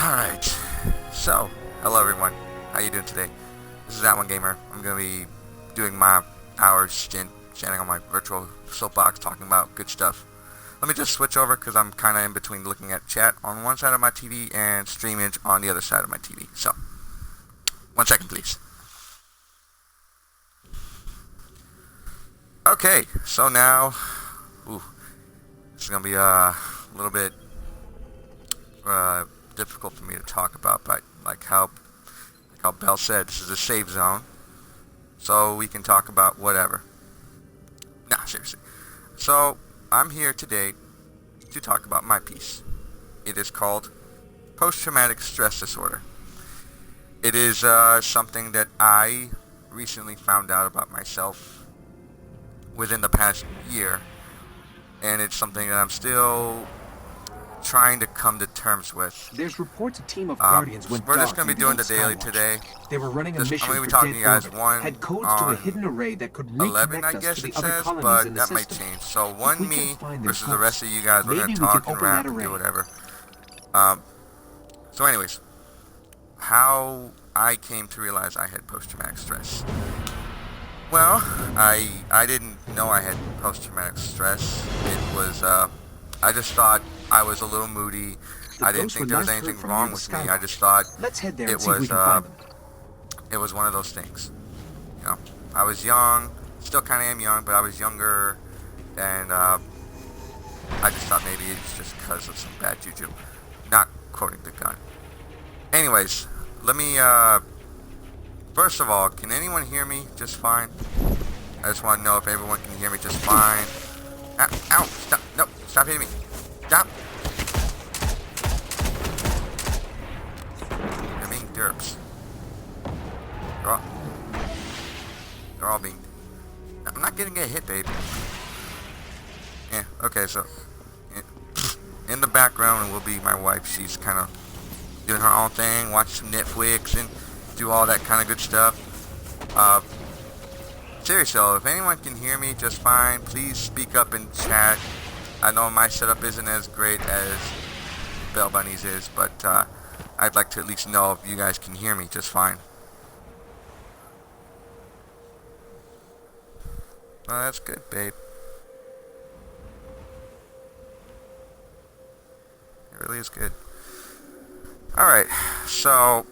Alright, so, hello everyone, how you doing today? This is That1Gamer. I'm going to be doing my hour stint standing on my virtual soapbox talking about good stuff. Let me just switch over because I'm kind of in between looking at chat on one side of my TV and stream image on the other side of my TV. So, 1 second please. Okay, so now, this is going to be a little bit difficult for me to talk about, but like how Bell said, this is a safe zone, so we can talk about whatever. Nah, seriously. So I'm here today to talk about my piece. It is called post-traumatic stress disorder. It is something that I recently found out about myself within the past year, and it's something that I'm still trying to come to terms with. There's reports a team of guardians went we're just dark going to be doing the daily Skywatch. today. They were running a I'm mission going to be for talking to you Dead guys Orbit. one Had codes to a hidden array that could 11, reconnect I us guess to the it other says, colonies but in the that might system. change. So If one we me can find their versus the rest of codes, you guys, we're going maybe to we talk can and open rap that and do array. whatever. So anyways, how I came to realize I had post-traumatic stress. Well, I didn't know I had post-traumatic stress. It was, I just thought I was a little moody. I didn't think there was anything wrong with me. I just thought Let's head there it and see if we was can find them. it was one of those things. You know, I was young, still kind of am young, but I was younger, and I just thought maybe it's just because of some bad juju. Not quoting the gun. Anyways, let me first of all, can anyone hear me just fine? I just want to know if everyone can hear me just fine. Ow! Stop! No! Stop hitting me! Stop! They're being derps. They're all being... I'm not gonna get hit, babe. Yeah, okay, so... In the background will be my wife. She's kind of doing her own thing, watch some Netflix and do all that kind of good stuff. Seriously, if anyone can hear me just fine, please speak up in chat. I know my setup isn't as great as Bell Bunny's is, but I'd like to at least know if you guys can hear me just fine. Well, that's good, babe. It really is good. Alright, so,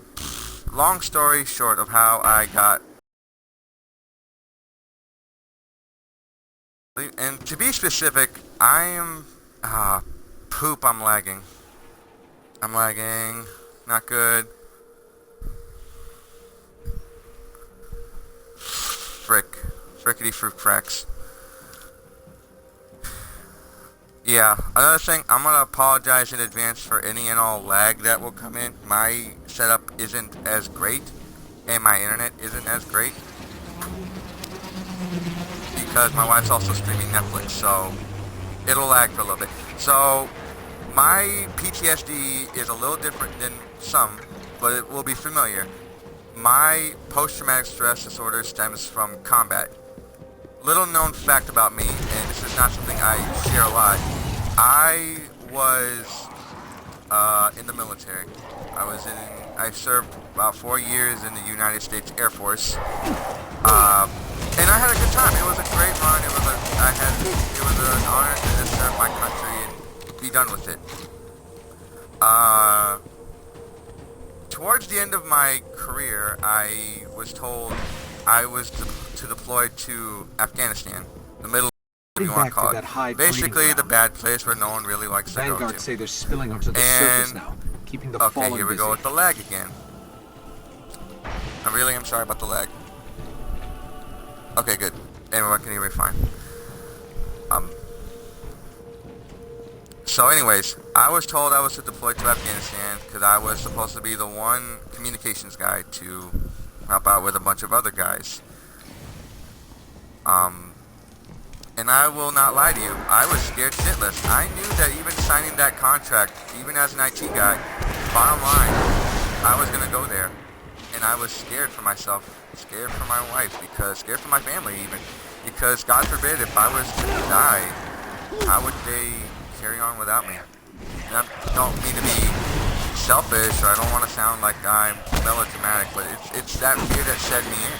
long story short of how I got... And to be specific, I am... poop, I'm lagging. I'm lagging. Not good. Frickety fruit cracks. Yeah, another thing, I'm going to apologize in advance for any and all lag that will come in. My setup isn't as great, and my internet isn't as great, because my wife's also streaming Netflix, so it'll lag for a little bit. So, my PTSD is a little different than some, but it will be familiar. My post-traumatic stress disorder stems from combat. Little known fact about me, and this is not something I share a lot. I was in the military. I served about 4 years in the United States Air Force, and I had a good time. It was a great run. It was an honor to just serve my country and be done with it. Towards the end of my career, I was told I was to deploy to Afghanistan, the middle, if you want to call it. Basically, the bad place where no one really likes to go to. Vanguard say they're spilling onto the surface now, keeping the fallen Okay, here we busy. go with the lag again. I really am sorry about the lag. Okay, good. Everyone can hear me fine. So anyways, I was told I was to deploy to Afghanistan because I was supposed to be the one communications guy to help out with a bunch of other guys. And I will not lie to you, I was scared shitless. I knew that even signing that contract, even as an IT guy, bottom line, I was going to go there. And I was scared for myself, scared for my wife, scared for my family even. Because God forbid, if I was to die, how would they carry on without me? And I don't mean to be selfish, or I don't want to sound like I'm melodramatic, but it's that fear that set me in.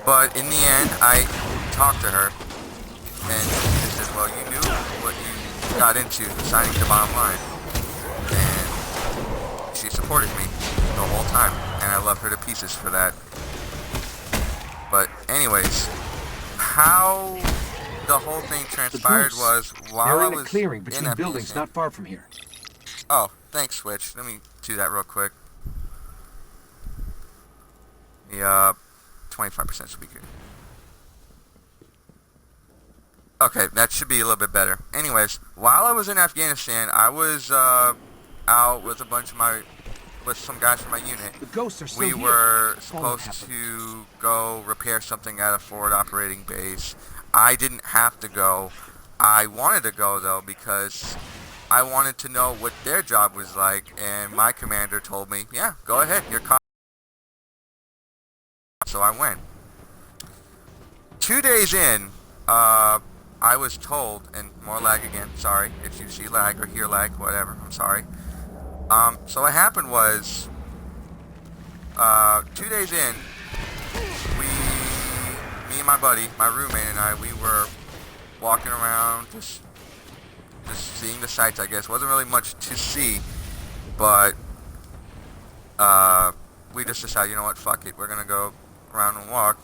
But in the end, I talked to her, and she said, well, you knew what you got into signing the bottom line. And she supported me the whole time, and I love her to pieces for that. But anyways, how the whole thing transpired was while I was in a clearing between in buildings Afghanistan. not far from here. Oh, thanks, Switch. Let me do that real quick. The 25% speaker. Okay, that should be a little bit better. Anyways, while I was in Afghanistan, I was out with a bunch of with some guys from my unit. The ghosts are still We here. were supposed to go repair something at a forward operating base. I didn't have to go. I wanted to go though because I wanted to know what their job was like, and my commander told me, yeah, go ahead, you're caught. So I went. 2 days in, I was told, and more lag again, sorry, if you see lag or hear lag, whatever, I'm sorry. So what happened was, 2 days in, me and my buddy, my roommate and I, we were walking around, just seeing the sights, I guess. Wasn't really much to see, but we just decided, you know what, fuck it, we're gonna go around and walk.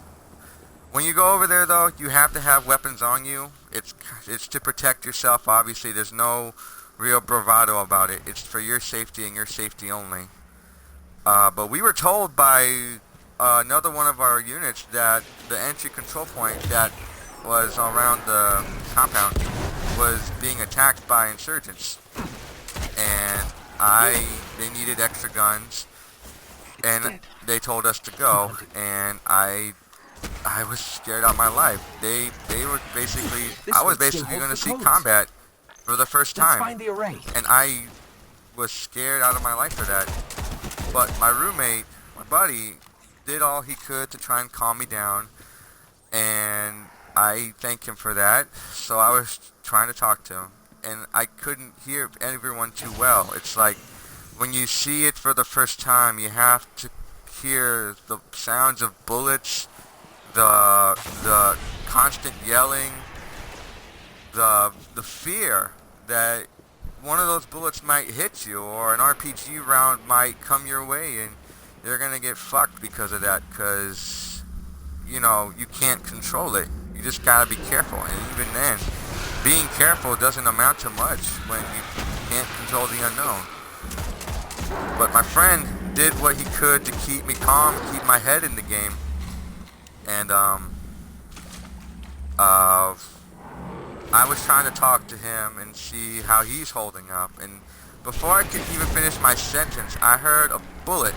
When you go over there, though, you have to have weapons on you. It's to protect yourself, obviously. There's no real bravado about it. It's for your safety and your safety only. But we were told by another one of our units that the entry control point that was around the compound was being attacked by insurgents. And they needed extra guns. And they told us to go. And I was scared out of my life. They were basically, I was basically going to see combat for the first time. Let's find the array. And I was scared out of my life for that. But my roommate, my buddy, did all he could to try and calm me down. And I thank him for that. So I was trying to talk to him. And I couldn't hear everyone too well. It's like when you see it for the first time, you have to hear the sounds of bullets, the constant yelling, the fear that one of those bullets might hit you, or an RPG round might come your way and you're gonna get fucked because of that, because you know you can't control it. You just gotta be careful, and even then, being careful doesn't amount to much when you can't control the unknown. But my friend did what he could to keep me calm, keep my head in the game. And I was trying to talk to him and see how he's holding up. And before I could even finish my sentence, I heard a bullet,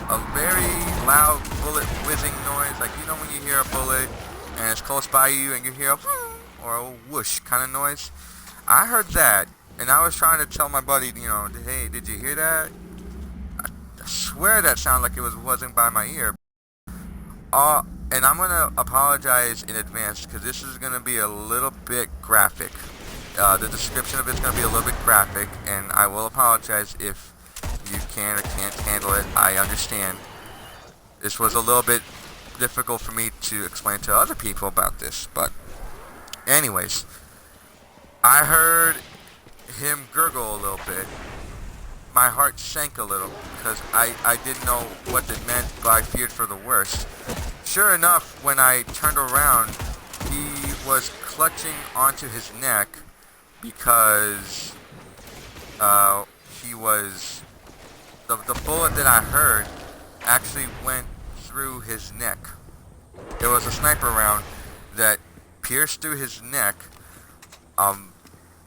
a very loud bullet whizzing noise. Like, you know when you hear a bullet and it's close by you and you hear a or a whoosh kind of noise? I heard that, and I was trying to tell my buddy, you know, hey, did you hear that? I swear that sounded like it wasn't by my ear. And I'm going to apologize in advance because this is going to be a little bit graphic. The description of it's going to be a little bit graphic, and I will apologize if you can or can't handle it. I understand. This was a little bit difficult for me to explain to other people about this, but anyways, I heard him gurgle a little bit. My heart sank a little because I didn't know what it meant, but I feared for the worst. Sure enough, when I turned around, he was clutching onto his neck because he was... The bullet that I heard actually went through his neck. It was a sniper round that pierced through his neck.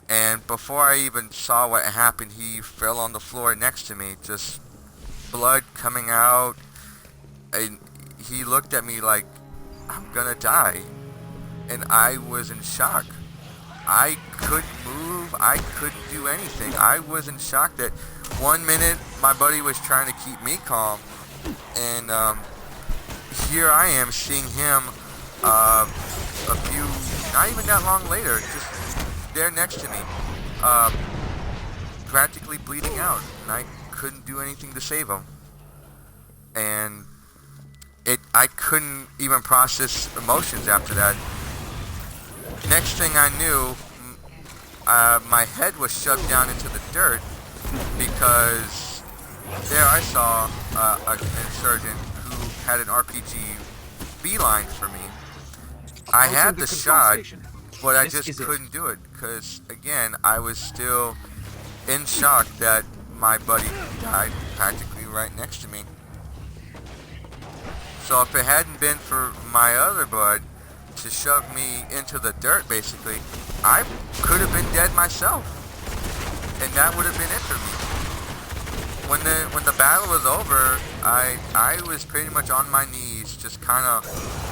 And before I even saw what happened, he fell on the floor next to me, just blood coming out. And he looked at me like, I'm gonna die. And I was in shock. I couldn't move. I couldn't do anything. I was in shock that 1 minute my buddy was trying to keep me calm. And here I am seeing him a few, not even that long later, just there next to me, practically bleeding out. And I couldn't do anything to save him. And I couldn't even process emotions after that. Next thing I knew, my head was shoved down into the dirt because there I saw an insurgent who had an RPG beeline for me. I had the shot, but I just couldn't do it because, again, I was still in shock that my buddy died practically right next to me. So if it hadn't been for my other bud to shove me into the dirt, basically, I could have been dead myself, and that would have been it for me. When the battle was over, I was pretty much on my knees, just kind of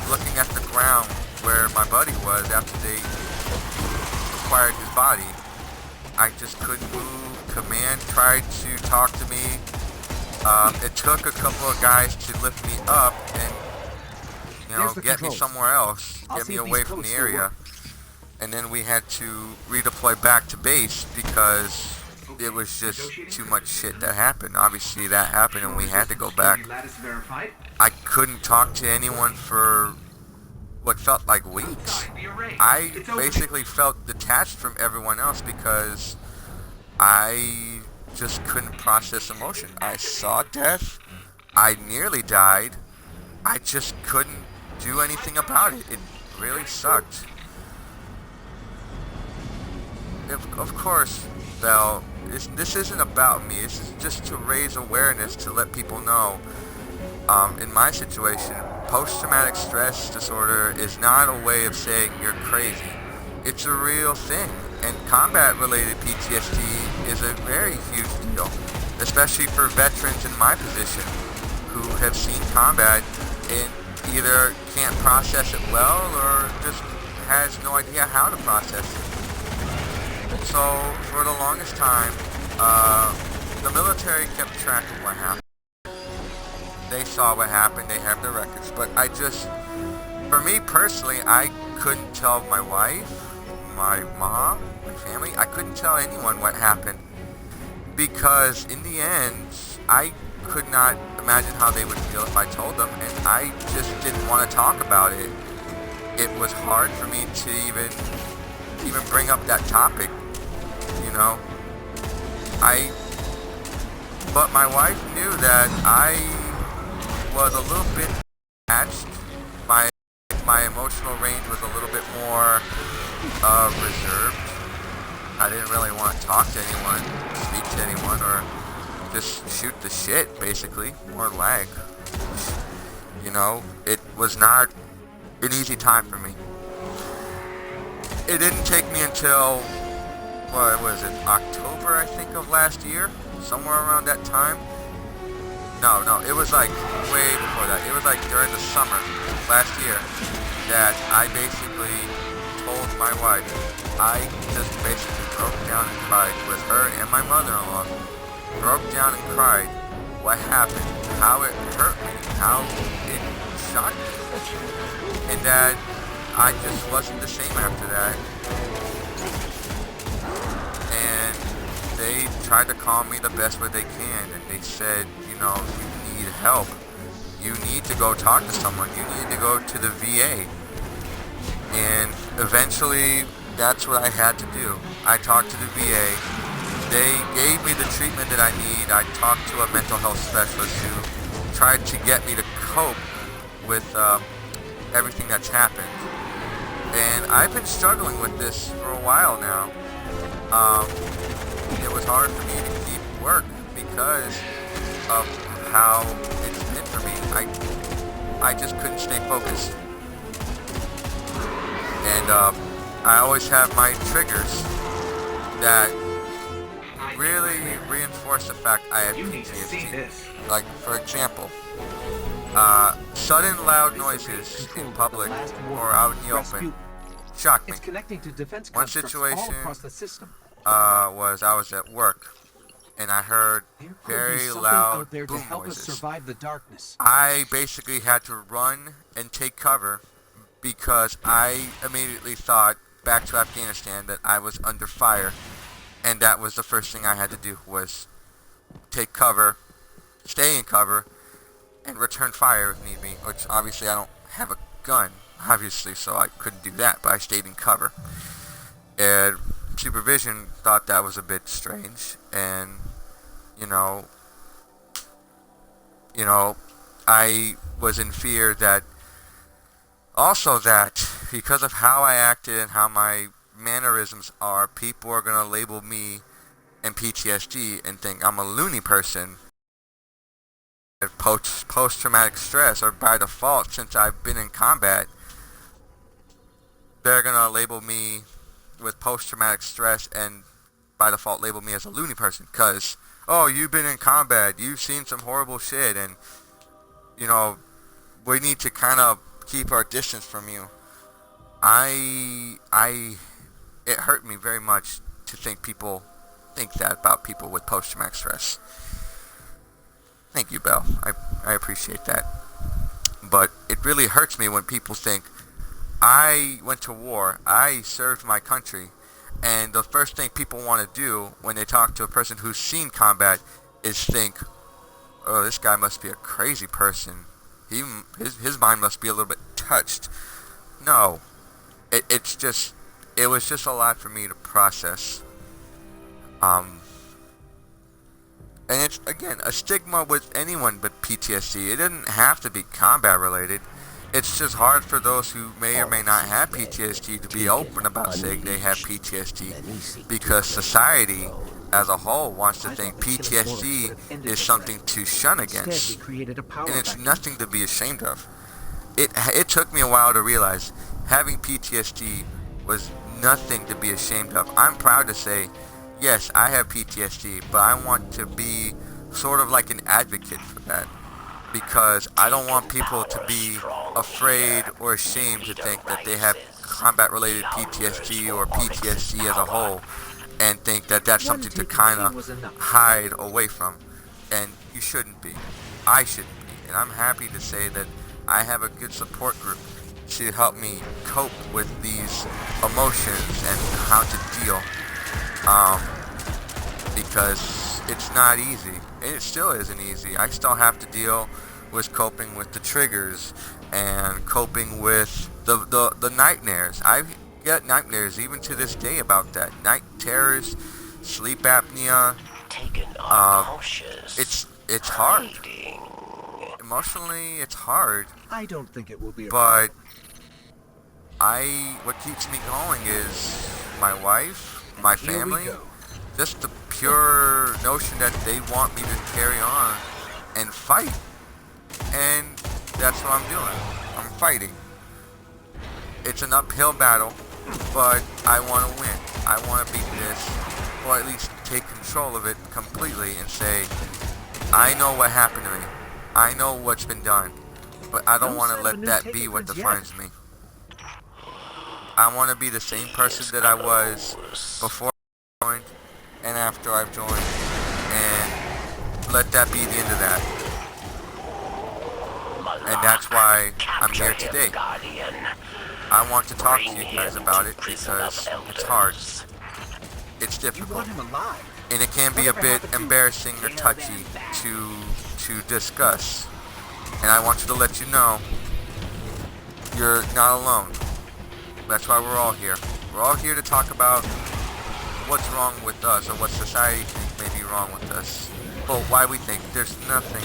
looking at the ground where my buddy was after they acquired his body. I just couldn't move. Command tried to talk to me. It took a couple of guys to lift me up and, get me somewhere else, get me away from the area. And then we had to redeploy back to base because it was just too much shit that happened. Obviously that happened and we had to go back. I couldn't talk to anyone for what felt like weeks. I basically felt detached from everyone else because I just couldn't process emotion. I saw death. I nearly died. I just couldn't do anything about it. It really sucked. Of course, Belle, this isn't about me. This is just to raise awareness, to let people know. In my situation, post-traumatic stress disorder is not a way of saying you're crazy. It's a real thing. And combat-related PTSD is a very huge deal, especially for veterans in my position who have seen combat and either can't process it well or just has no idea how to process it. So, for the longest time, the military kept track of what happened. They saw what happened, they have the records, but for me personally, I couldn't tell my wife, my mom, my family, I couldn't tell anyone what happened because in the end, I could not imagine how they would feel if I told them, and I just didn't want to talk about it. It was hard for me to even bring up that topic, but my wife knew that I was a little bit attached. My emotional range was a little bit more reserved. I didn't really want to talk to anyone, speak to anyone, or just shoot the shit, basically, or lag. It was not an easy time for me. It didn't take me until, what was it, October, I think, of last year? Somewhere around that time? No, it was like way before that. It was like during the summer last year that I basically told my wife. I just basically broke down and cried with her and my mother-in-law. Broke down and cried what happened, how it hurt me, how it shocked me, and that I just wasn't the same after that. And they tried to calm me the best way they can, and they said, you need help. You need to go talk to someone. You need to go to the VA. And eventually, that's what I had to do. I talked to the VA. They gave me the treatment that I need. I talked to a mental health specialist who tried to get me to cope with everything that's happened. And I've been struggling with this for a while now. It was hard for me to keep work because of how it's been for me. I just couldn't stay focused. And I always have my triggers that really reinforce the fact I have PTSD. Like, for example, sudden loud noises in public or out in the open shock me. One situation was I was at work and I heard very loud boom noises. I basically had to run and take cover because I immediately thought back to Afghanistan that I was under fire, and that was the first thing I had to do was take cover, stay in cover, and return fire if need be, which obviously I don't have a gun, obviously, so I couldn't do that, but I stayed in cover. And supervision thought that was a bit strange, and, you know, I was in fear that, also that, because of how I acted and how my mannerisms are, people are going to label me and PTSD and think I'm a loony person. Post-traumatic stress, or by default, since I've been in combat, they're going to label me with post-traumatic stress and by default label me as a loony person because, oh, you've been in combat, you've seen some horrible shit, and, you know, we need to kind of keep our distance from you. It hurt me very much to think people think that about people with post-traumatic stress. Thank you, Belle. I appreciate that. But it really hurts me when people think, I went to war, I served my country, and the first thing people want to do when they talk to a person who's seen combat is think, oh, this guy must be a crazy person. His mind must be a little bit touched. No. It was just a lot for me to process. And it's, again, a stigma with anyone but PTSD. It doesn't have to be combat related. It's just hard for those who may or may not have PTSD to be open about saying they have PTSD, because society as a whole wants to think PTSD is something to shun against, and it's nothing to be ashamed of. It took me a while to realize having PTSD was nothing to be ashamed of. I'm proud to say, yes, I have PTSD, but I want to be sort of like an advocate for that, because I don't want people to be afraid or ashamed to think that they have combat-related PTSD or PTSD as a whole, and think that that's something to kind of hide away from. And you shouldn't be. I shouldn't be. And I'm happy to say that I have a good support group to help me cope with these emotions and how to deal. Because it's not easy. And it still isn't easy. I still have to deal with coping with the triggers and coping with the nightmares. I get nightmares even to this day about that. Night terrors, sleep apnea. It's hard. Emotionally, it's hard. I don't think it will be. But what keeps me going is my wife, my family, just the pure notion that they want me to carry on and fight. And that's what I'm doing. I'm fighting. It's an uphill battle, but I want to win. I want to beat this, or at least take control of it completely and say, I know what happened to me. I know what's been done, but I don't want to let that be what defines me. I want to be the same person that I was before I joined and after I've joined, and let that be the end of that. And that's why I'm here today. I want to talk to you guys about it because it's hard. It's difficult. And it can be a bit embarrassing or touchy to discuss. And I want you to let you know you're not alone. That's why we're all here. We're all here to talk about what's wrong with us, or what society thinks may be wrong with us. But why we think there's nothing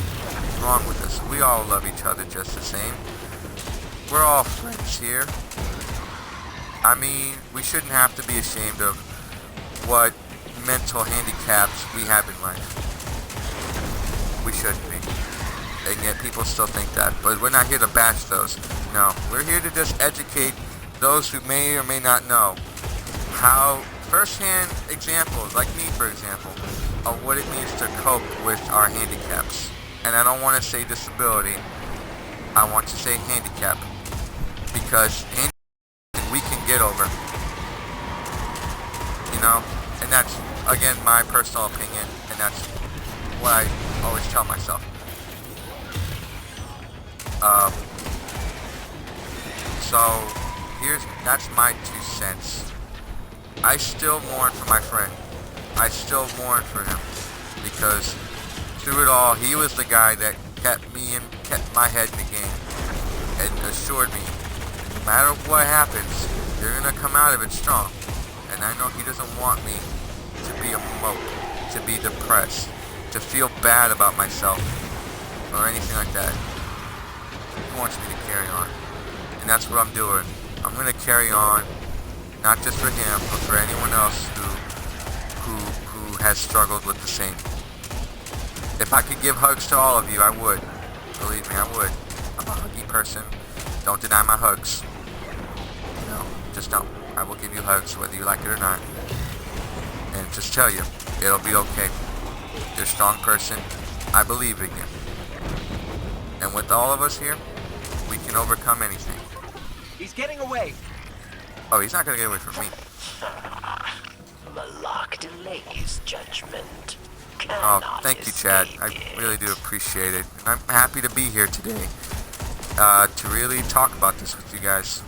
wrong with us. We all love each other just the same. We're all friends here. I mean, we shouldn't have to be ashamed of what mental handicaps we have in life. We shouldn't be. And yet people still think that. But we're not here to bash those. No, we're here to just educate those who may or may not know how first-hand examples, like me for example, of what it means to cope with our handicaps. And I don't want to say disability, I want to say handicap, because handicap we can get over, you know, and that's, again, my personal opinion, and that's what I always tell myself. So that's my 2 cents. I still mourn for my friend. I still mourn for him, because through it all, he was the guy that kept my head in the game and assured me, no matter what happens, you're gonna come out of it strong. And I know he doesn't want me to be a mope, to be depressed, to feel bad about myself, or anything like that. He wants me to carry on. And that's what I'm doing. I'm gonna carry on, not just for him, but for anyone else who has struggled with the same. If I could give hugs to all of you, I would. Believe me, I would. I'm a huggy person. Don't deny my hugs. No, just don't. I will give you hugs whether you like it or not. And just tell you, it'll be okay. You're a strong person. I believe in you. And with all of us here, we can overcome anything. He's getting away. Oh, he's not gonna get away from me. Malak delays judgment. Oh, thank you, Chad. I really do appreciate it. And I'm happy to be here today to really talk about this with you guys.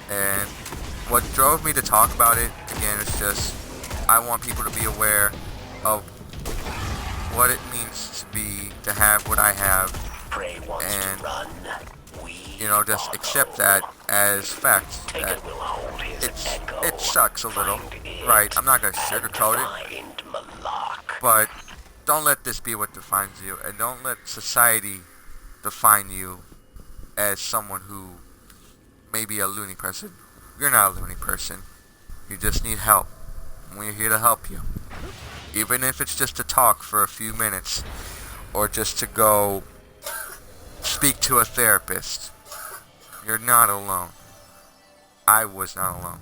And what drove me to talk about it, again, is just I want people to be aware of what it means to have what I have, Prey wants and to run. just accept that as fact. That it sucks a little, right? I'm not gonna sugarcoat it, but don't let this be what defines you, and don't let society define you as someone who may be a loony person. You're not a loony person. You just need help. We're here to help you. Even if it's just to talk for a few minutes, or just to go speak to a therapist. You're not alone. I was not alone.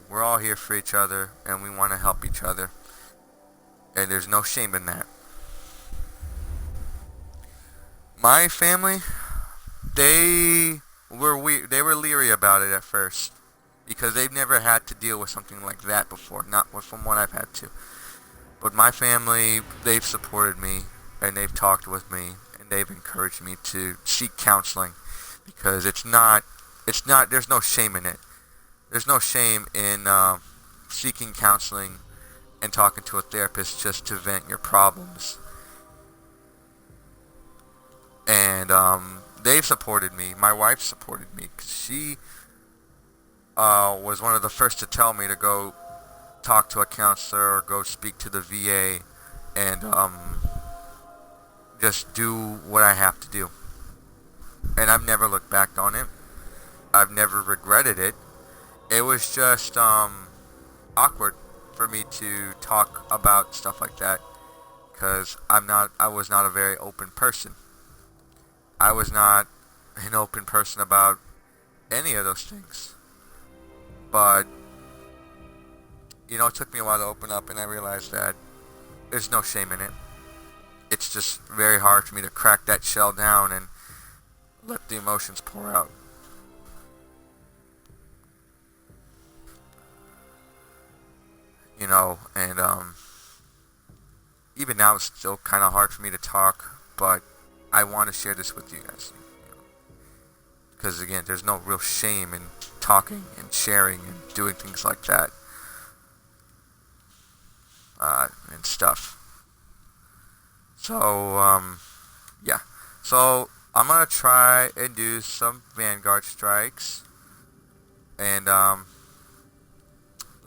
We're all here for each other, and we want to help each other. And there's no shame in that. My family, they were leery about it at first, because they've never had to deal with something like that before, not from what I've had to. But my family, they've supported me, and they've talked with me, and they've encouraged me to seek counseling, because there's no shame in it. There's no shame in seeking counseling and talking to a therapist just to vent your problems. And they've supported me. My wife supported me, because she was one of the first to tell me to go talk to a counselor or go speak to the VA and just do what I have to do. And I've never looked back on it. I've never regretted it. It was just awkward for me to talk about stuff like that, because I was not a very open person. I was not an open person about any of those things. But it took me a while to open up, and I realized that there's no shame in it. It's just very hard for me to crack that shell down and let the emotions pour out. And even now it's still kind of hard for me to talk, but I want to share this with you guys. Because again, there's no real shame in talking and sharing and doing things like that. And stuff. So, yeah. So, I'm going to try and do some Vanguard strikes. And,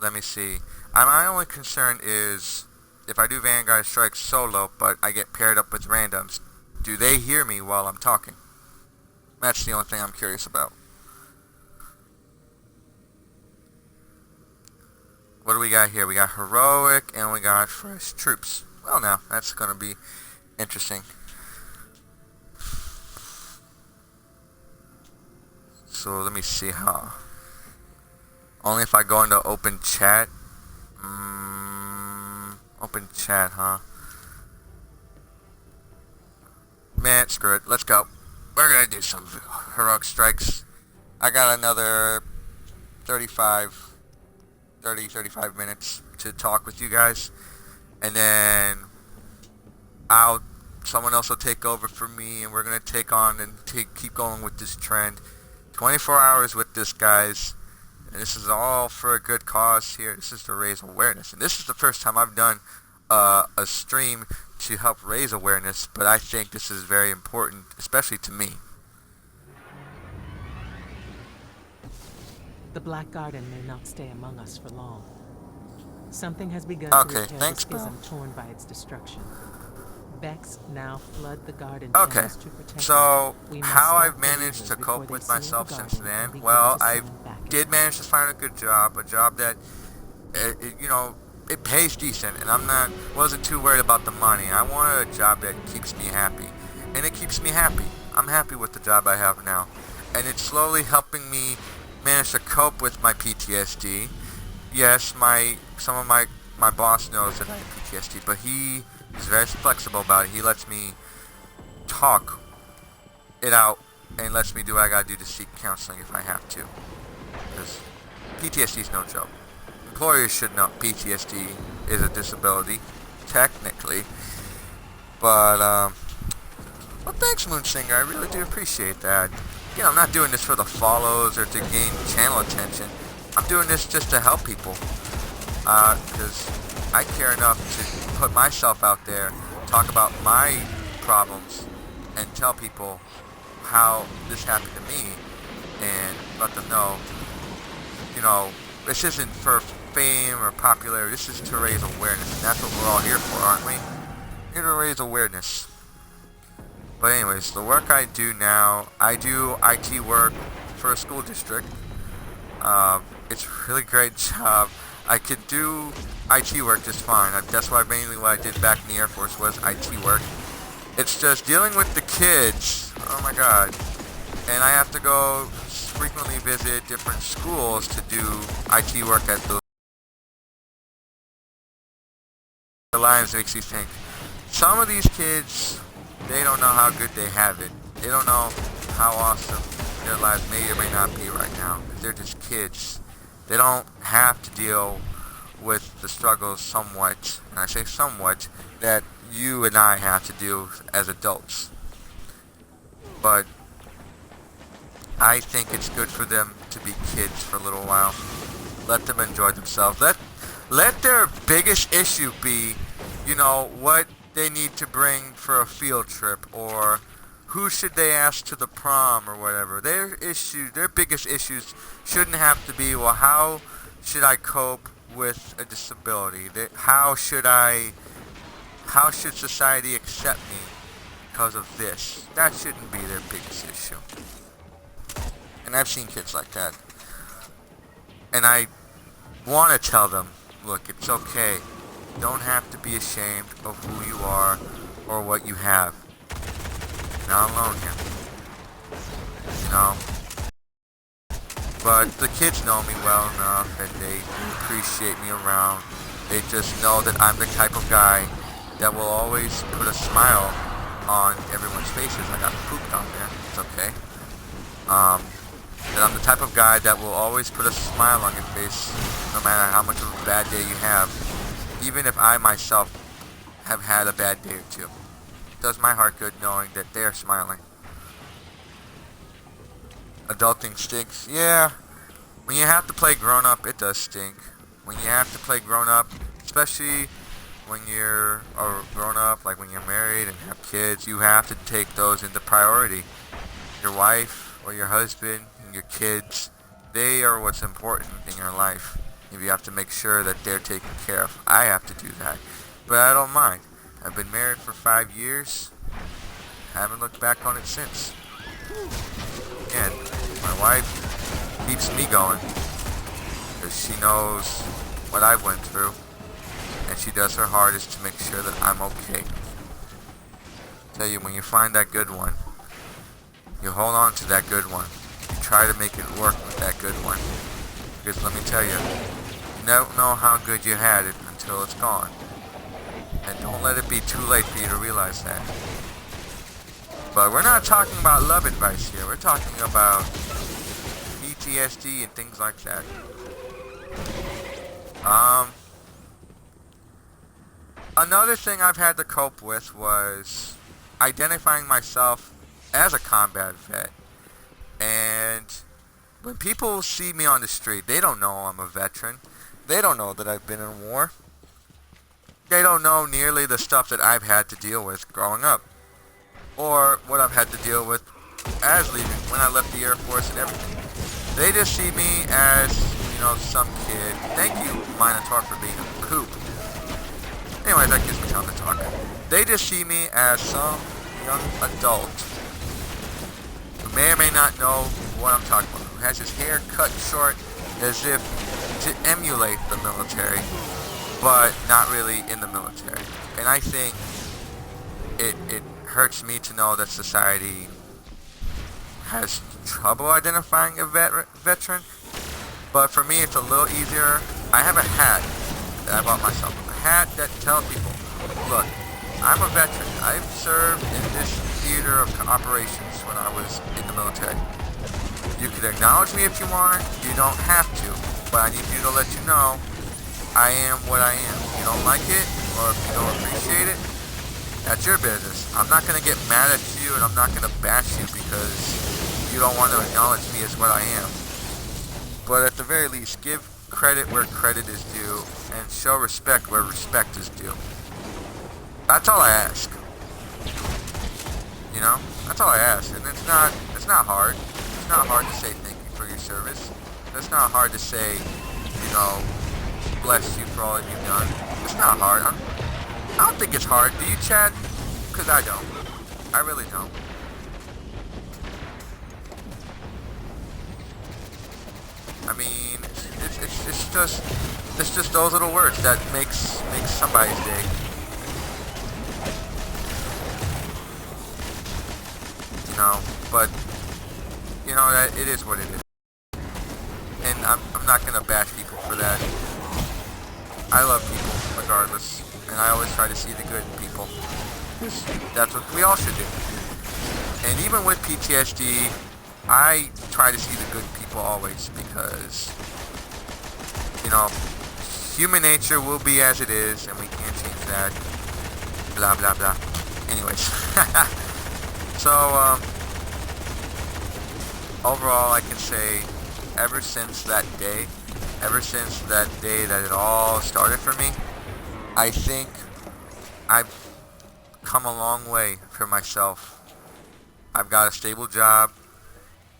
let me see. My only concern is if I do Vanguard strikes solo, but I get paired up with randoms, do they hear me while I'm talking? That's the only thing I'm curious about. What do we got here? We got heroic and we got fresh troops. Well, now that's going to be interesting. So let me see how. Only if I go into open chat. Open chat, huh? Man, screw it. Let's go. We're going to do some heroic strikes. I got another 35 minutes to talk with you guys. And then someone else will take over for me, and we're going to take on and keep going with this trend. 24 hours with this, guys. And this is all for a good cause here. This is to raise awareness. And this is the first time I've done a stream to help raise awareness, but I think this is very important, especially to me. The Black Garden may not stay among us for long. Something has begun Okay, to repair thanks, the schism bro. torn by its destruction. Becks now flood the garden Okay, channels to protect so it. We must how stop I've the managed weavers to before cope they with seal the myself since garden then, and begin well, to I send back did its manage to find a job that, you know, it pays decent, and wasn't too worried about the money. I wanted a job that keeps me happy, and it keeps me happy. I'm happy with the job I have now, and it's slowly helping me manage to cope with my PTSD. Yes, some of my boss knows that I have PTSD, but he is very flexible about it. He lets me talk it out and lets me do what I gotta do to seek counseling if I have to. Because PTSD is no joke. Employers should know PTSD is a disability, technically. But, well, thanks, Moonsinger. I really do appreciate that. You know, I'm not doing this for the follows or to gain channel attention. I'm doing this just to help people. Because I care enough to put myself out there, talk about my problems, and tell people how this happened to me, and let them know, you know, this isn't for fame or popularity, this is to raise awareness, and that's what we're all here for, aren't we? Here to raise awareness. But anyways, the work I do now, I do IT work for a school district. It's a really great job. I could do IT work just fine. That's why mainly what I did back in the Air Force was IT work. It's just dealing with the kids. Oh my god. And I have to go frequently visit different schools to do IT work at the lives. Makes you think. Some of these kids, they don't know how good they have it. They don't know how awesome their lives may or may not be right now. They're just kids. They don't have to deal with the struggles somewhat, and I say somewhat, that you and I have to do as adults. But I think it's good for them to be kids for a little while. Let them enjoy themselves. Let their biggest issue be, you know, what they need to bring for a field trip, or who should they ask to the prom or whatever. Their biggest issues shouldn't have to be, well, how should I cope with a disability? How should society accept me because of this? That shouldn't be their biggest issue. And I've seen kids like that. And I want to tell them, look, it's okay. You don't have to be ashamed of who you are or what you have. You're not alone here. You know? But the kids know me well enough, and they appreciate me around. They just know that I'm the type of guy that will always put a smile on everyone's faces. I got pooped on there. It's okay. That I'm the type of guy that will always put a smile on your face, no matter how much of a bad day you have. Even if I myself have had a bad day or two. It does my heart good knowing that they're smiling. Adulting stinks. Yeah. When you have to play grown up, it does stink. When you have to play grown up, especially when you're a grown up, like when you're married and have kids, you have to take those into priority. Your wife or your husband and your kids, they are what's important in your life. You have to make sure that they're taken care of. I have to do that. But I don't mind. I've been married for 5 years. Haven't looked back on it since. Again, my wife keeps me going because she knows what I went through, and she does her hardest to make sure that I'm okay. Tell you, when you find that good one, you hold on to that good one. You try to make it work with that good one. Because let me tell you, you don't know how good you had it until it's gone. And don't let it be too late for you to realize that. But we're not talking about love advice here. We're talking about PTSD and things like that. Another thing I've had to cope with was identifying myself as a combat vet. And when people see me on the street, they don't know I'm a veteran. They don't know that I've been in war. They don't know nearly the stuff that I've had to deal with growing up. Or what I've had to deal with as leaving, when I left the Air Force and everything. They just see me as, you know, some kid. Thank you, Minotaur, for being a poop. Anyway, that gives me time to talk. They just see me as some young adult who may or may not know what I'm talking about, who has his hair cut short as if to emulate the military, but not really in the military. And I think it hurts me to know that society has trouble identifying a veteran, but for me it's a little easier. I have a hat that I bought myself, a hat that tells people, look, I'm a veteran. I've served in this theater of operations when I was in the military. You can acknowledge me if you want, you don't have to, but I need you to let you know I am what I am. If you don't like it, or if you don't appreciate it, that's your business. I'm not going to get mad at you, and I'm not going to bash you because you don't want to acknowledge me as what I am. But at the very least, give credit where credit is due, and show respect where respect is due. That's all I ask. You know? That's all I ask. And it's not hard. It's not hard to say thank you for your service. It's not hard to say, you know, bless you for all that you've done. It's not hard. I don't think it's hard. Do you, Chad? Because I don't. I really don't. I mean, it's just those little words that makes somebody's day. You know, but you know that it is what it is, and I'm not gonna bash people for that. I love people regardless, and I always try to see the good in people. That's what we all should do. And even with PTSD, I try to see the good people always, because, you know, human nature will be as it is, and we can't change that. Blah, blah, blah. Anyways. So, overall, I can say, ever since that day that it all started for me, I think I've come a long way for myself. I've got a stable job,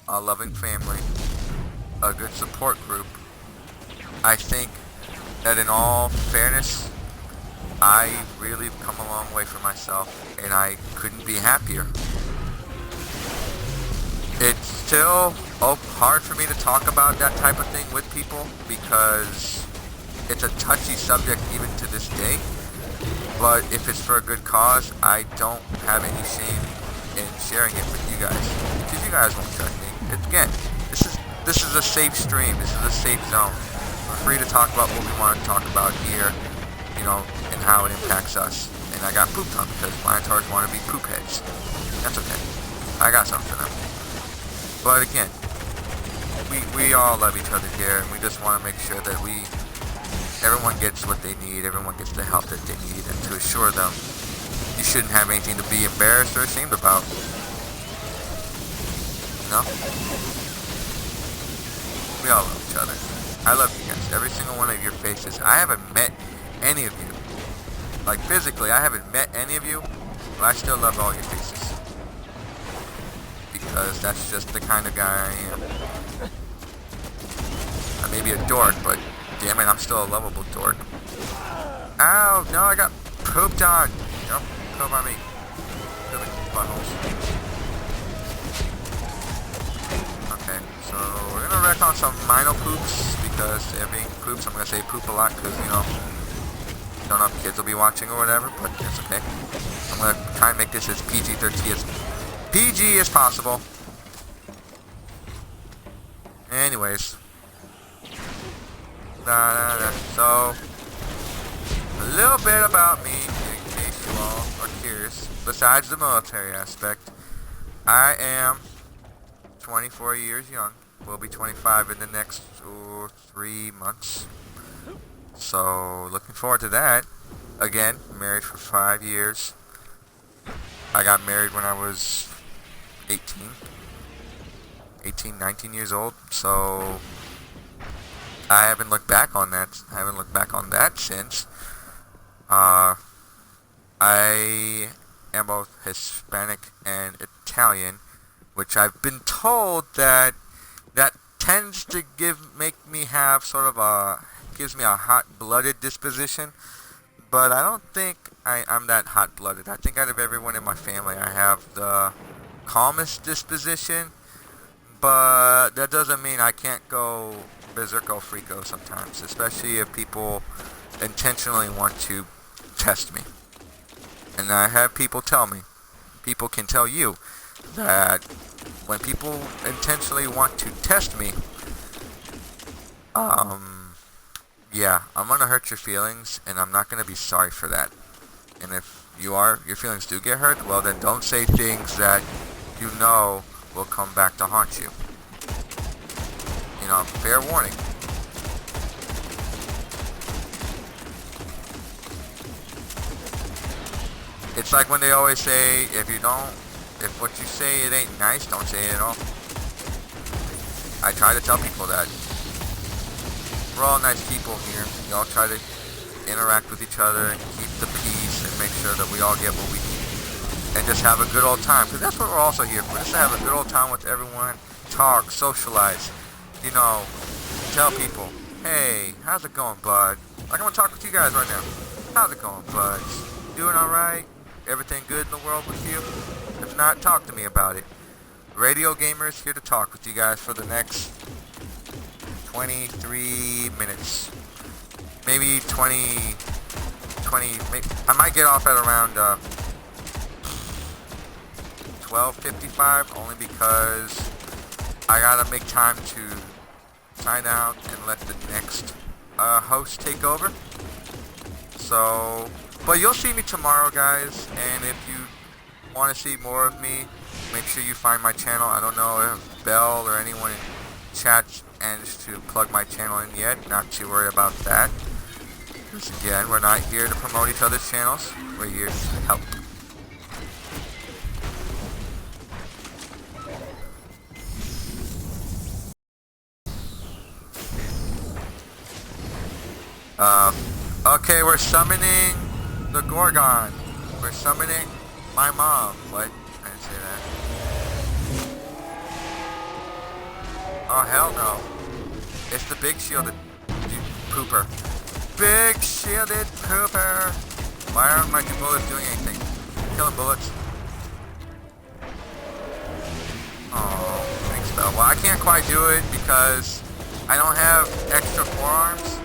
a loving family, a good support group. I think that in all fairness, I really come a long way for myself, and I couldn't be happier. It's still hard for me to talk about that type of thing with people because it's a touchy subject even to this day. But if it's for a good cause, I don't have any shame in sharing it with you guys, because you guys won't judge me. Again, this is a safe stream. This is a safe zone. We're free to talk about what we want to talk about here, you know, and how it impacts us. And I got pooped on because Minotaurs want to be poop heads. That's okay. I got something for them. But again, we all love each other here, and we just want to make sure that everyone gets what they need, everyone gets the help that they need, and to assure them you shouldn't have anything to be embarrassed or ashamed about. You know? We all love each other. I love you guys. Every single one of your faces. I haven't met any of you. Like physically, I haven't met any of you, but I still love all your faces. Because that's just the kind of guy I am. I may be a dork, but damn it, I'm still a lovable dork. Ow, no, I got pooped on. Nope, poop on me. Really, buttholes. Okay, so we're gonna wreck on some minor poops, because they're being poops. I'm gonna say poop a lot, because, you know, don't know if kids will be watching or whatever, but it's okay. I'm gonna try and make this as PG as possible. Anyways. So, a little bit about me, in case you all are curious. Besides the military aspect, I am 24 years young. Will be 25 in the next 3 months. So, looking forward to that. Again, married for 5 years. I got married when I was 18. 18, 19 years old. So I haven't looked back on that. I haven't looked back on that since. I am both Hispanic and Italian, which I've been told that tends to make me have sort of gives me a hot-blooded disposition. But I don't think I'm that hot-blooded. I think out of everyone in my family, I have the calmest disposition. But that doesn't mean I can't go berserko freako sometimes, especially if people intentionally want to test me. And I have people tell me, people can tell you, that when people intentionally want to test me, yeah, I'm gonna hurt your feelings, and I'm not gonna be sorry for that. And if your feelings do get hurt, well then don't say things that you know will come back to haunt you. You know, fair warning. It's like when they always say, if what you say it ain't nice, don't say it at all. I try to tell people that. We're all nice people here. We all try to interact with each other and keep the peace and make sure that we all get what we need. And just have a good old time. Because that's what we're also here for. Just to have a good old time with everyone. Talk, socialize. You know, tell people, hey, how's it going, bud? Like I'm going to talk with you guys right now. How's it going, bud? Doing alright? Everything good in the world with you? If not, talk to me about it. Radio Gamer's here to talk with you guys for the next 23 minutes. Maybe 20, maybe, I might get off at around 12:55, only because I gotta make time to sign out and let the next host take over. So, but you'll see me tomorrow, guys, and if you want to see more of me, make sure you find my channel. I don't know if Belle or anyone in chat managed to plug my channel in yet. Not too worried about that. Because again, we're not here to promote each other's channels. We're here to help. Okay, we're summoning the Gorgon. We're summoning my mom. What? I didn't say that. Oh, hell no. It's the big shielded pooper. Big shielded pooper. Why aren't my two bullets doing anything? Killing bullets. Oh, thanks, Bell. Well, I can't quite do it because I don't have extra forearms.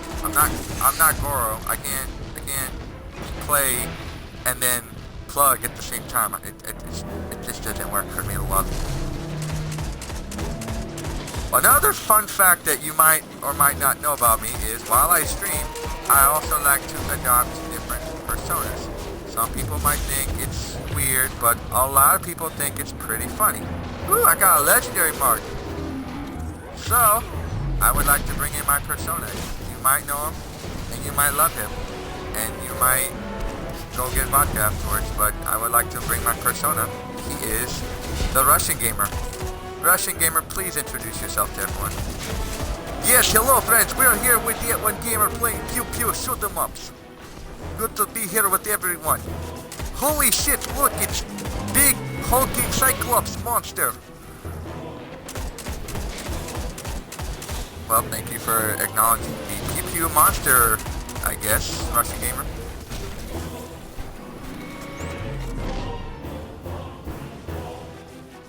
I'm not Goro. I can't play and then plug at the same time. It just doesn't work for me to love. Another fun fact that you might or might not know about me is while I stream, I also like to adopt different personas. Some people might think it's weird, but a lot of people think it's pretty funny. Ooh, I got a legendary mark. So, I would like to bring in my persona. You might know him, and you might love him, and you might go get vodka afterwards, but I would like to bring my persona. He is the Russian Gamer. Russian Gamer, please introduce yourself to everyone. Yes, hello friends, we're here with That1Gamer playing Pew Pew Shoot 'em Ups. Good to be here with everyone. Holy shit, look, it's big hulking Cyclops monster. Well, thank you for acknowledging the Pew Pew monster, I guess, Russian Gamer.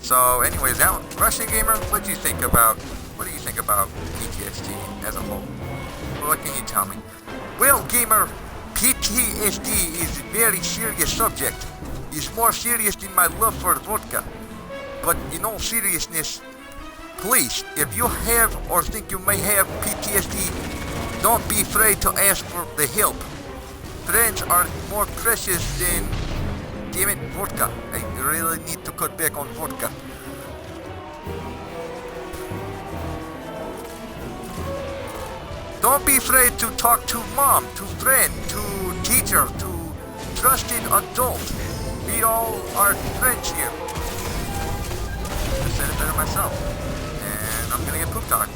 So, anyways, now, Russian Gamer, what do you think about PTSD as a whole? What can you tell me? Well, Gamer, PTSD is a very serious subject. It's more serious than my love for vodka. But in all seriousness, please, if you have or think you may have PTSD, don't be afraid to ask for the help. Friends are more precious than, damn it, vodka. I really need to cut back on vodka. Don't be afraid to talk to mom, to friend, to teacher, to trusted adult. We all are friends here. I said it better myself. I'm gonna get pooped on.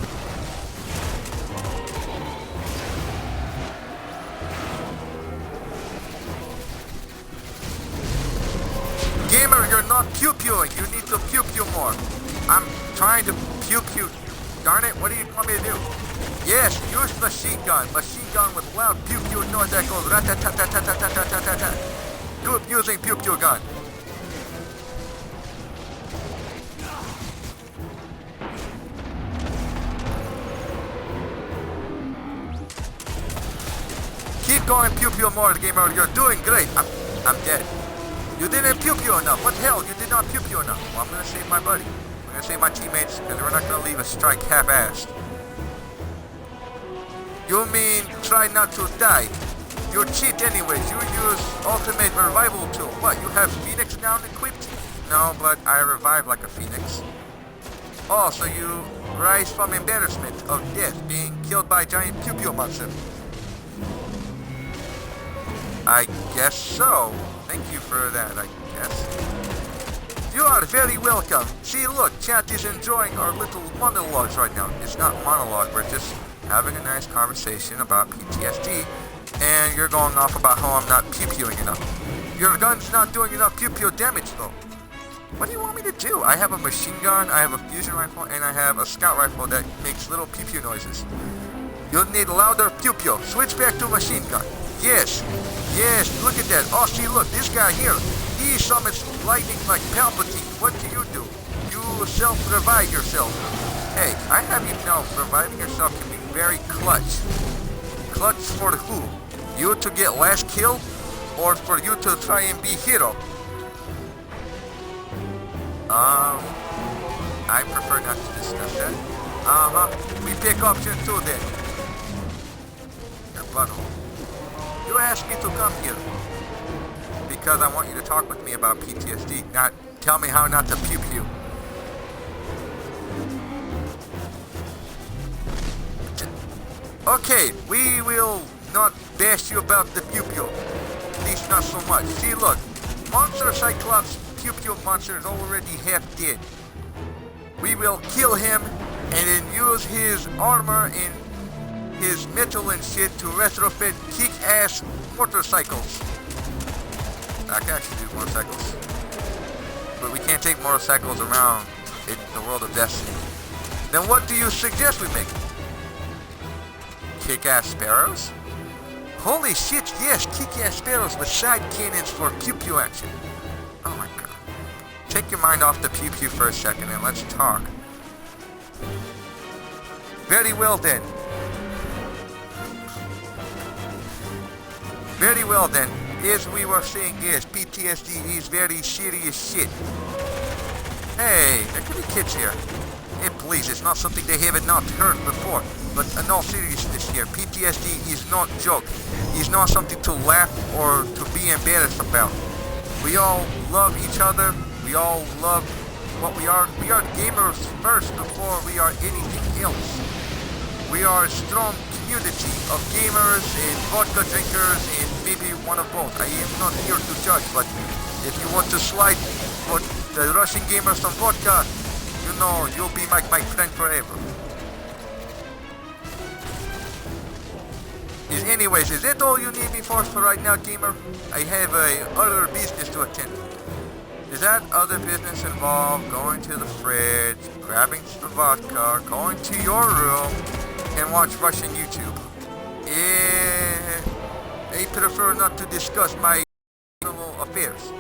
Gamer, you're not pew-pewing. You need to pew-pew more. I'm trying to pew-pew. Darn it, what do you want me to do? Yes, use machine gun. Machine gun with loud pew-pew noise that goes rat-tat-tat-tat-tat-tat-tat-tat-tat. Good using pew-pew gun. Keep going pew-pew more, gamer. You're doing great. I'm dead. You didn't pew-pew enough. What the hell? You did not pew-pew enough. Well, I'm gonna save my buddy. I'm gonna save my teammates, because we're not gonna leave a strike half-assed. You mean try not to die? You cheat anyways. You use ultimate revival tool. What, you have Phoenix down equipped? No, but I revive like a Phoenix. Oh, so you rise from embarrassment of death, being killed by a giant pew-pew monster. I guess so. Thank you for that, I guess. You are very welcome. See, look, chat is enjoying our little monologues right now. It's not monologue, we're just having a nice conversation about PTSD, and you're going off about how I'm not pew-pewing enough. Your gun's not doing enough pew-pew damage, though. What do you want me to do? I have a machine gun, I have a fusion rifle, and I have a scout rifle that makes little pew-pew noises. You'll need louder pew-pew. Switch back to machine gun. Yes, yes, look at that. Oh, see, look, this guy here, he summons lightning like Palpatine. What do? You self-revive yourself. Hey, I have you know, reviving yourself can be very clutch. Clutch for who? You to get last kill, or for you to try and be hero? I prefer not to discuss that. We pick option 2 then. Your butthole. You asked me to come here because I want you to talk with me about PTSD, not tell me how not to pew-pew. Okay, we will not bash you about the pew-pew. At least not so much. See, look, Monster Cyclops pew-pew monster is already half dead. We will kill him and then use his armor and his metal and shit to retrofit kick-ass motorcycles. I can actually do motorcycles. But we can't take motorcycles around in the world of Destiny. Then what do you suggest we make? Kick-ass sparrows? Holy shit, yes, kick-ass sparrows with side cannons for pew-pew action. Oh my god. Take your mind off the pew-pew for a second and let's talk. Very well then. Very well then. As we were saying, yes, PTSD is very serious shit. Hey, there could be kids here. And please, it's not something they haven't not heard before. But in all seriousness here, PTSD is not a joke. It's not something to laugh or to be embarrassed about. We all love each other. We all love what we are. We are gamers first before we are anything else. We are a strong community of gamers and vodka drinkers and maybe one of both. I am not here to judge, but if you want to slide for the Russian gamers some vodka, you know, you'll be my friend forever. Anyways, is that all you need me for right now, gamer? I have other business to attend. Is that other business involve going to the fridge, grabbing some vodka, going to your room, and watch Russian YouTube? I prefer not to discuss my personal affairs.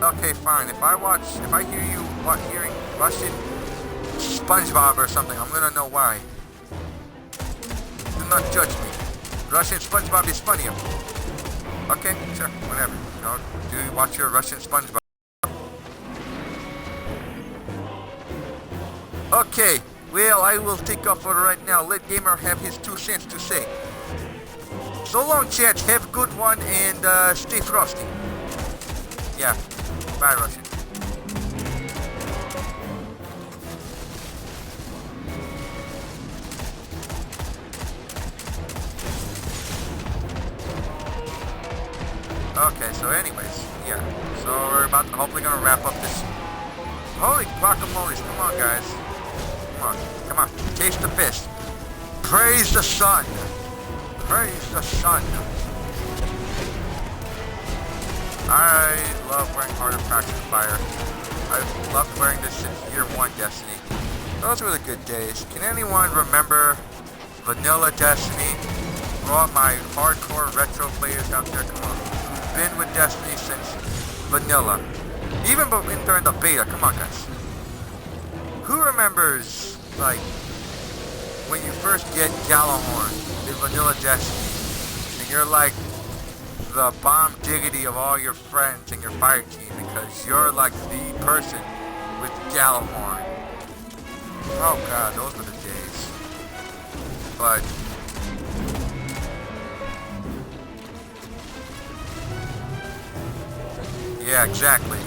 Okay, fine. If I hear you hearing Russian SpongeBob or something, I'm gonna know why. Do not judge me. Russian SpongeBob is funnier. Okay, sure, whatever. Do you watch your Russian SpongeBob? Okay, well, I will take off for right now. Let Gamer have his 2 cents to say. So long, chat. Have a good one and stay frosty. Yeah, bye, Russian. Okay, so anyways, yeah. So we're hopefully gonna wrap up this. Holy guacamoles, come on guys. Come on. Come on. Taste the fist. Praise the sun. Praise the sun. I love wearing Heart of Practice Fire. I've loved wearing this since year 1 Destiny. Those were the good days. Can anyone remember Vanilla Destiny? For all my hardcore retro players out there, come on. Who've been with Destiny since Vanilla. Even during the beta, come on guys. Who remembers, like, when you first get Gallahorn in Vanilla Destiny, and you're like the bomb diggity of all your friends and your fire team because you're like the person with Gallahorn. Oh god, those were the days. But yeah, exactly.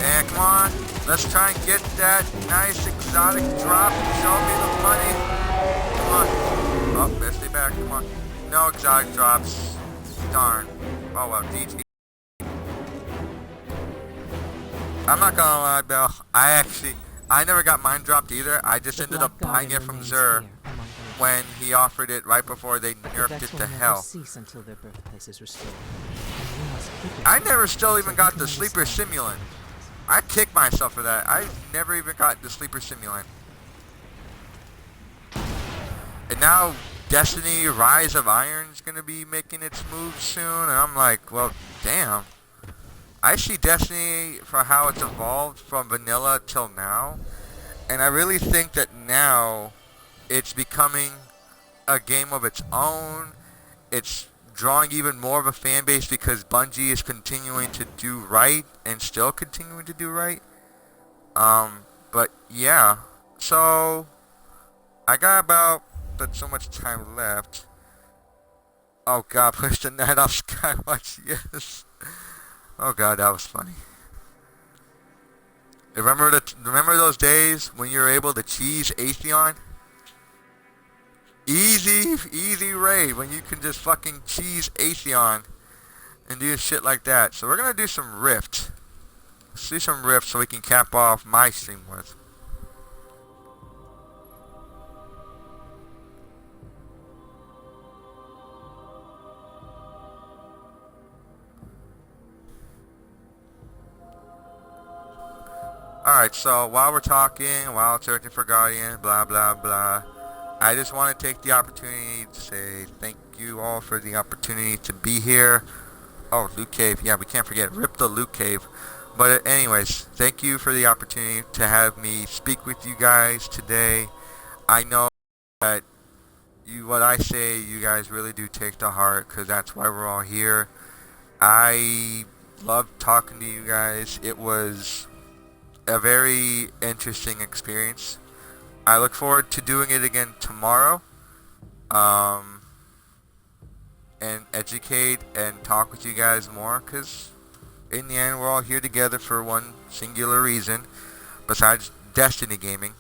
And come on, let's try and get that nice exotic drop. Show me the money. Come on. Oh, better stay back. Come on. No exotic drops. Darn. Oh well, GG. I'm not gonna lie, Bill. I never got mine dropped either. I just ended up buying it from Xur when he offered it right before they nerfed it to hell. I never still even got the sleeper simulant. I kicked myself for that. I never even got the sleeper simulant. And now Destiny Rise of Iron is going to be making its move soon. And I'm like, well, damn. I see Destiny for how it's evolved from vanilla till now. And I really think that now it's becoming a game of its own. It's drawing even more of a fan base because Bungie is continuing to do right and still continuing to do right. But yeah. So I got about so much time left. Oh god, push the night off Skywatch, yes. Oh god, that was funny. Remember those days when you were able to cheese Atheon? Easy raid when you can just fucking cheese Atheon and do shit like that. So we're gonna do some Rift. Let's do some Rift so we can cap off my stream with. Alright, so while we're talking, while searching for Guardian, blah blah blah, I just want to take the opportunity to say thank you all for the opportunity to be here. Oh, Loot Cave, yeah, we can't forget, rip the Loot Cave. But anyways, thank you for the opportunity to have me speak with you guys today. I know that what I say, you guys really do take to heart, because that's why we're all here. I love talking to you guys. It was a very interesting experience. I look forward to doing it again tomorrow, and educate and talk with you guys more, because in the end we're all here together for one singular reason, besides Destiny gaming,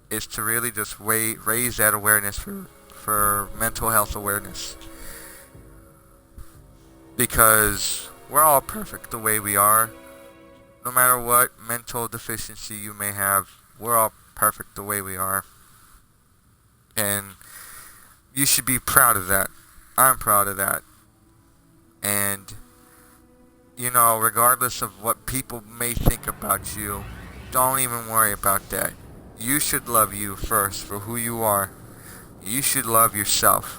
is to really just raise that awareness for mental health awareness, because we're all perfect the way we are. No matter what mental deficiency you may have, we're all perfect the way we are. And you should be proud of that. I'm proud of that. And, you know, regardless of what people may think about you, don't even worry about that. You should love you first for who you are. You should love yourself.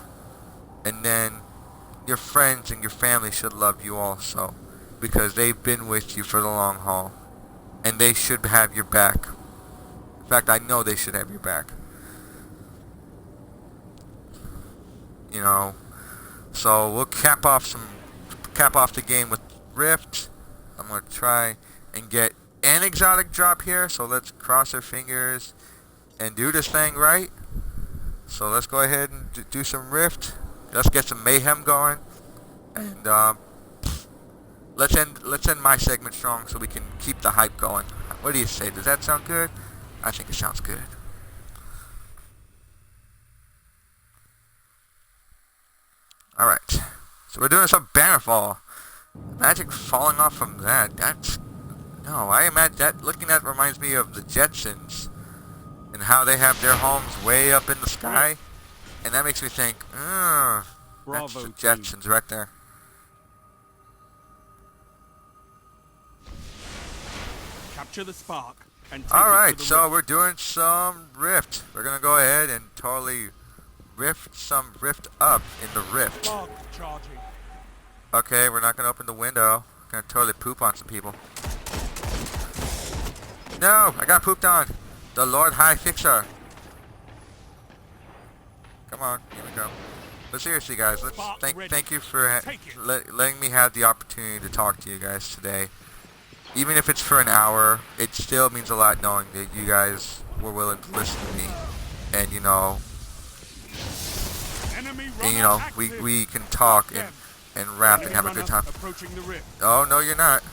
And then your friends and your family should love you also, because they've been with you for the long haul, and they should have your back. In fact, I know they should have your back. You know, so we'll cap off the game with Rift. I'm gonna try and get an exotic drop here, so let's cross our fingers and do this thing right. So let's go ahead and do some Rift. Let's get some mayhem going, and let's end my segment strong so we can keep the hype going. What do you say? Does that sound good? I think it sounds good. Alright. So we're doing some Bannerfall. Magic falling off from that. No, I imagine that. Looking at it reminds me of the Jetsons and how they have their homes way up in the sky, and that makes me think, that's Bravo the team. Jetsons right there. Capture the spark and take All it right, to the so rift. we're doing some rift. We're gonna go ahead and totally rift up in the rift. Spark charging. Okay, we're not gonna open the window. Gonna totally poop on some people. No, I got pooped on. The Lord High Fixer. Come on, here we go. But seriously, guys, let's thank you for letting me have the opportunity to talk to you guys today. Even if it's for an hour, it still means a lot knowing that you guys were willing to listen to me, and we can talk and rap and have a good time. Approaching the rift. Oh no, you're not.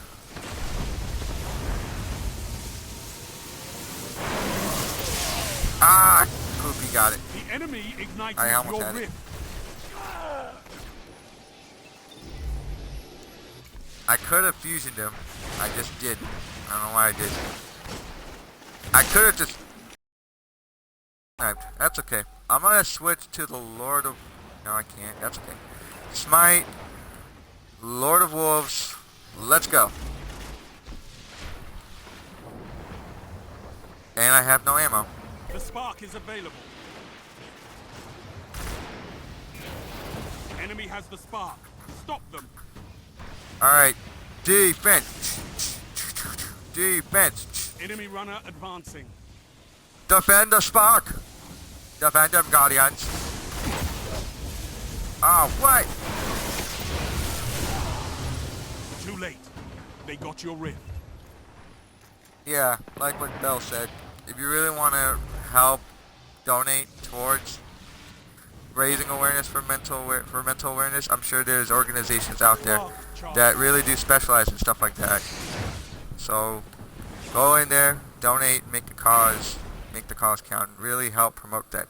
Ah, Poopy got it. The enemy ignited I almost your had it. rift. I could have fusioned him. I just didn't. I don't know why I didn't. I could have just... That's okay. I'm gonna switch to the Lord of... No, I can't. That's okay. Smite. Lord of Wolves. Let's go. And I have no ammo. The spark is available. Enemy has the spark. Stop them. Alright. Defense. Defense. Enemy runner advancing. Defend the spark. Defend them, Guardians. Oh, what? Too late. They got your rift. Yeah, like what Bell said. If you really want to help donate towards raising awareness for mental awareness, I'm sure there's organizations out there that really do specialize in stuff like that. So go in there, donate, make the cause count, and really help promote that.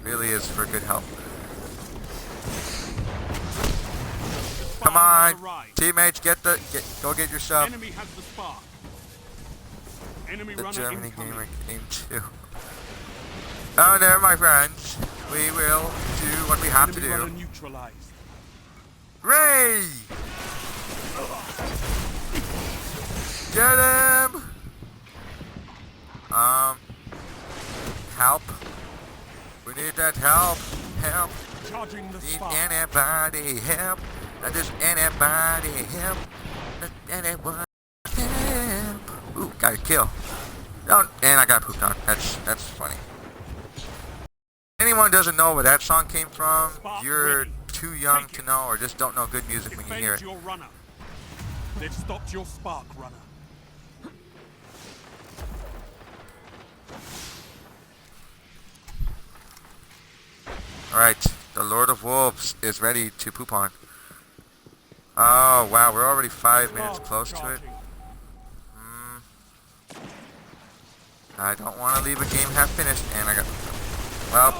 Really is for good help. Come on, teammates, go get your sub. Enemy has the spark. Enemy The runner Germany incoming. gamer came too. Oh no, my friends. We will do what we have to Enemy runner do. neutralized. Ray! Get him! Help. We need that help. Help. Charging the Need spark. anybody help. Does anybody help? Does anyone help? Ooh, got a kill. Oh, and I got pooped on. That's funny. Anyone doesn't know where that song came from, Spark you're ready. too young Take to it. know, or just don't know good music when you hear Defend it. your runner. They've stopped your spark runner. Alright, the Lord of Wolves is ready to poop on. Oh, wow, we're already 5 minutes Spark close to it. charging. I don't want to leave a game half finished, and I got... Well,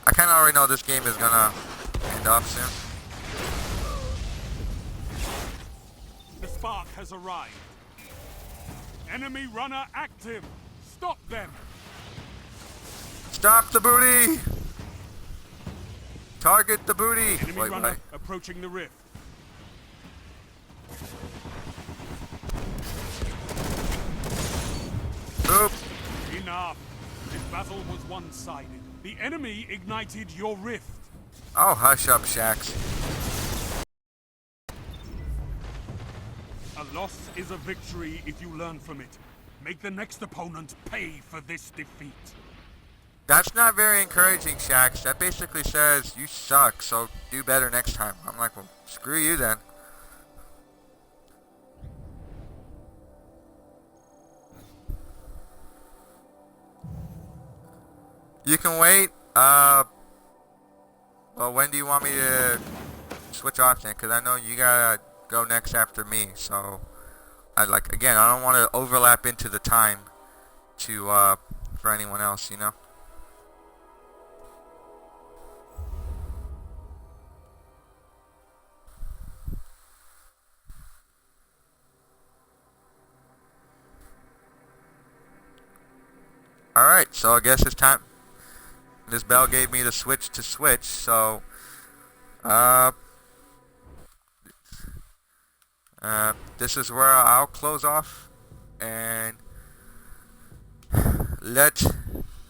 I kind of already know this game is gonna end off soon. The spark has arrived. Enemy runner active. Stop them. Stop the booty! Target the booty! Enemy Wait, runner wait. approaching the rift. Boop! Enough. This battle was one-sided. The enemy ignited your rift. Oh, hush up, Shax. A loss is a victory if you learn from it. Make the next opponent pay for this defeat. That's not very encouraging, Shax. That basically says, you suck, so do better next time. I'm like, well, screw you then. You can wait. Well, when do you want me to switch off then? Because I know you gotta go next after me, so... I don't want to overlap into the time to, for anyone else, you know? Alright, so I guess it's time. This bell gave me the switch to switch, so this is where I'll close off and let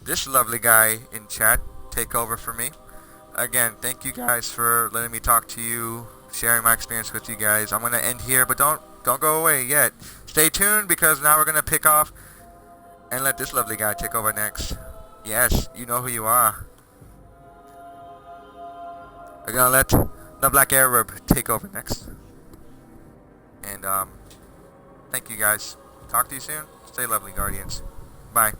this lovely guy in chat take over for me. Again, thank you guys for letting me talk to you, sharing my experience with you guys. I'm gonna end here, but don't go away yet. Stay tuned, because now we're gonna pick off and let this lovely guy take over next. Yes, you know who you are. We're gonna let the Black Arab take over next. And thank you guys. Talk to you soon. Stay lovely, Guardians. Bye.